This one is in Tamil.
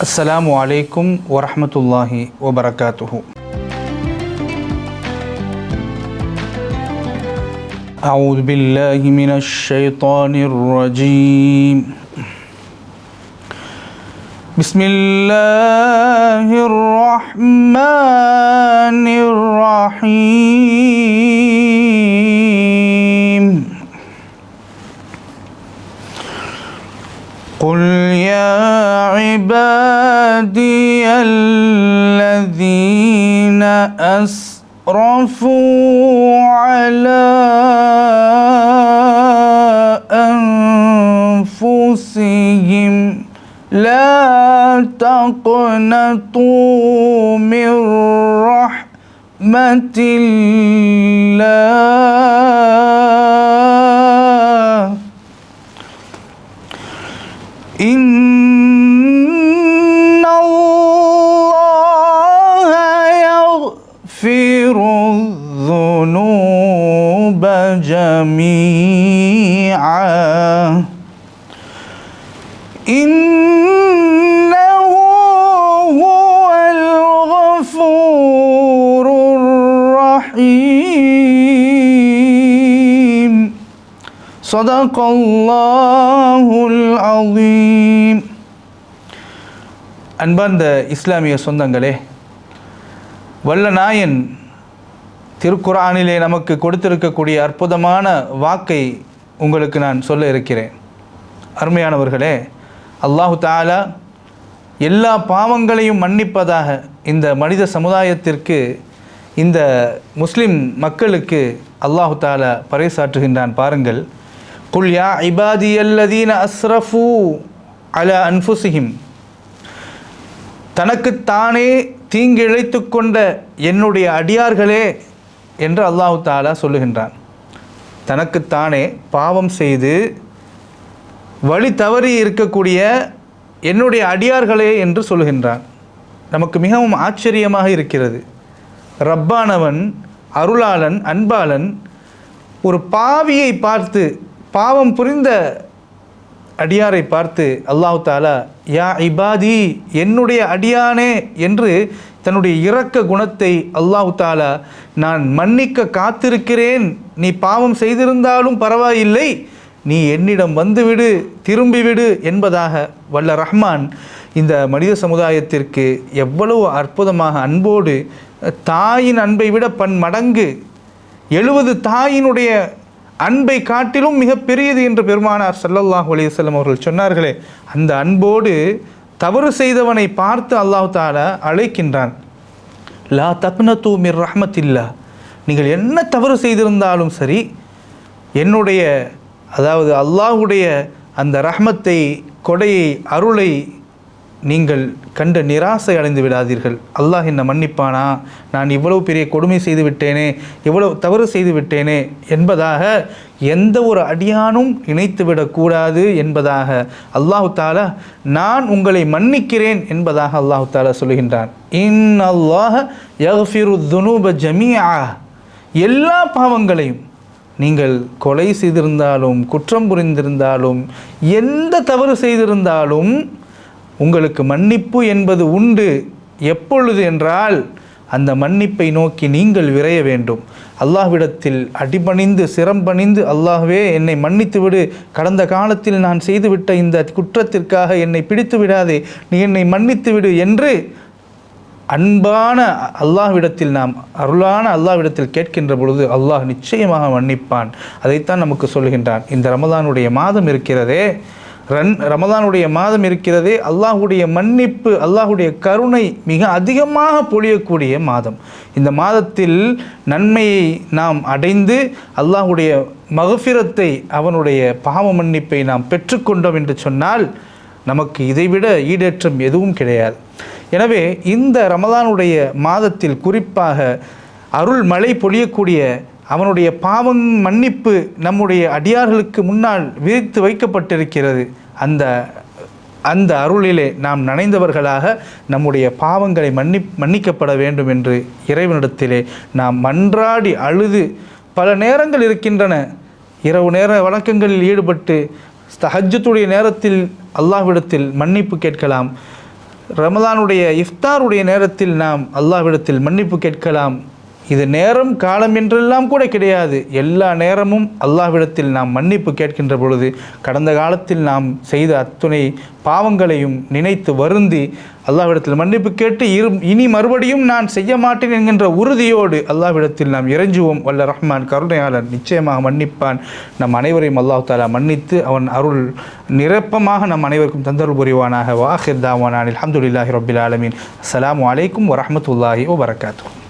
السلام عليكم ورحمة الله وبركاته. أعوذ بالله من الشيطان الرجيم. بسم الله الرحمن الرحيم. قل يا عبادي الذين أسرفوا على أنفسهم لا تقنطوا من رحمة الله إن الله يغفر الذنوب جميعا إنه هو الغفور الرحيم. صدق الله العظيم. அன்பார்ந்த இஸ்லாமிய சொந்தங்களே, வல்ல நாயன் திருக்குர்ஆனிலே நமக்கு கொடுத்திருக்கக்கூடிய அற்புதமான வாக்கை உங்களுக்கு நான் சொல்ல இருக்கிறேன். அருமையானவர்களே, அல்லாஹு தஆலா எல்லா பாவங்களையும் மன்னிப்பதாக இந்த மனித சமுதாயத்திற்கு, இந்த முஸ்லிம் மக்களுக்கு அல்லாஹு தஆலா பறைசாற்றுகின்றான். பாருங்கள், குல் யா இபாதியல்லதீன அஸ்ரஃபு அலா அன்ஃபுஸிஹிம், தனக்குத்தானே தீங்கிழைத்து கொண்ட என்னுடைய அடியார்களே என்று அல்லாஹு தஆலா சொல்லுகின்றான். தனக்குத்தானே பாவம் செய்து வழி தவறி இருக்கக்கூடிய என்னுடைய அடியார்களே என்று சொல்லுகின்றான். நமக்கு மிகவும் ஆச்சரியமாக இருக்கிறது. ரப்பானவன், அருளாளன், அன்பாளன் ஒரு பாவியை பார்த்து, பாவம் புரிந்த அடியாரை பார்த்து அல்லாஹ் தஆலா யா இபாதி, என்னுடைய அடியானே என்று தன்னுடைய இரக்க குணத்தை அல்லாஹ் தஆலா நான் மன்னிக்க காத்திருக்கிறேன், நீ பாவம் செய்திருந்தாலும் பரவாயில்லை, நீ என்னிடம் வந்துவிடு, திரும்பிவிடு என்பதாக வல்ல ரஹ்மான் இந்த மனித சமுதாயத்திற்கு எவ்வளவு அற்புதமாக அன்போடு, தாயின் அன்பை விட பன்மடங்கு 70 தாயினுடைய அன்பை காட்டிலும் மிக பெரியது என்று பெருமானார் ஸல்லல்லாஹு அலைஹி வஸல்லம் அவர்கள் சொன்னார்களே, அந்த அன்போடு தவறு செய்தவனை பார்த்து அல்லாஹ் தஆலா அழைக்கின்றான். லா தக்னது மிர் ரஹ்மத்தில்லா, நீங்கள் என்ன தவறு செய்திருந்தாலும் சரி, என்னுடைய, அதாவது அல்லாஹ்வுடைய அந்த ரஹ்மத்தை, கொடையை, அருளை நீங்கள் கண்டு நிராசை அடைந்து விடாதீர்கள். அல்லாஹ் என்னை மன்னிப்பானா, நான் இவ்வளவு பெரிய கொடுமை செய்து விட்டேனே, இவ்வளவு தவறு செய்து விட்டேனே என்பதாக எந்த ஒரு அடியானும் நினைத்துவிடக்கூடாது என்பதாக அல்லாஹு தஆலா நான் உங்களை மன்னிக்கிறேன் என்பதாக அல்லாஹு தஆலா சொல்லுகின்றான். இன்னல்லாஹ யக்ஃபிரு துனூப ஜமீஆ, எல்லா பாவங்களையும், நீங்கள் கொலை செய்திருந்தாலும், குற்றம் புரிந்திருந்தாலும், எந்த தவறு செய்திருந்தாலும் உங்களுக்கு மன்னிப்பு என்பது உண்டு. எப்பொழுது என்றால், அந்த மன்னிப்பை நோக்கி நீங்கள் விரைய வேண்டும். அல்லாஹ்விடத்தில் அடிபணிந்து, சிரம்பணிந்து, அல்லாஹ்வே என்னை மன்னித்து விடு, கடந்த காலத்தில் நான் செய்துவிட்ட இந்த குற்றத்திற்காக என்னை பிடித்து விடாதே, நீ என்னை மன்னித்து விடு என்று அன்பான அல்லாஹ்விடத்தில், நாம் அருளான அல்லாஹ்விடத்தில் கேட்கின்ற பொழுது அல்லாஹ் நிச்சயமாக மன்னிப்பான். அதைத்தான் நமக்கு சொல்கின்றான். இந்த ரமலானுடைய மாதம் இருக்கிறதே, ரமலானுடைய மாதம் இருக்கிறதே, அல்லாஹுடைய மன்னிப்பு, அல்லாஹுடைய கருணை மிக அதிகமாக பொழியக்கூடிய மாதம். இந்த மாதத்தில் நன்மையை நாம் அடைந்து அல்லாஹுடைய மகஃபிரத்தை, அவனுடைய பாவ மன்னிப்பை நாம் பெற்றுக்கொண்டோம் என்று சொன்னால் நமக்கு இதைவிட ஈடேற்றம் எதுவும் கிடையாது. எனவே இந்த ரமலானுடைய மாதத்தில் குறிப்பாக அருள் மழை பொழியக்கூடிய, அவனுடைய பாவம் மன்னிப்பு நம்முடைய அடியார்களுக்கு முன்னால் விரித்து வைக்கப்பட்டிருக்கிறது. அந்த அருளிலே நாம் நனைந்தவர்களாக நம்முடைய பாவங்களை மன்னிக்கப்பட வேண்டும் என்று இறைவனிடத்திலே நாம் மன்றாடி அழுது, பல நேரங்கள் இருக்கின்றன, இரவு நேர வணக்கங்களில் ஈடுபட்டு தஹஜ்ஜுடைய நேரத்தில் அல்லாஹ்விடத்தில் மன்னிப்பு கேட்கலாம். ரமலானுடைய இஃப்தாருடைய நேரத்தில் நாம் அல்லாஹ்விடத்தில் மன்னிப்பு கேட்கலாம். இது நேரம் காலம் என்றெல்லாம் கூட கிடையாது. எல்லா நேரமும் அல்லாஹ்விடத்தில் நாம் மன்னிப்பு கேட்கின்ற பொழுது கடந்த காலத்தில் நாம் செய்த அத்துணை பாவங்களையும் நினைத்து வருந்தி அல்லாஹ்விடத்தில் மன்னிப்பு கேட்டு இனி மறுபடியும் நான் செய்ய மாட்டேன் என்கின்ற உறுதியோடு அல்லாஹ்விடத்தில் நாம் இறைஞ்சுவோம். வல்ல ரஹ்மான் கருணையாளன் நிச்சயமாக மன்னிப்பான். நம் அனைவரையும் அல்லாஹ் தஆலா மன்னித்து அவன் அருள் நிரப்பமாக நம் அனைவருக்கும் தந்தருள் புரிவானாக. வாஹிர் தாவானா அல்ஹம்துலில்லாஹி ரப்பில் ஆலமீன். அஸ்ஸலாமு அலைக்கும் வரஹ்மத்துல்லாஹி வபரகாத்துஹு.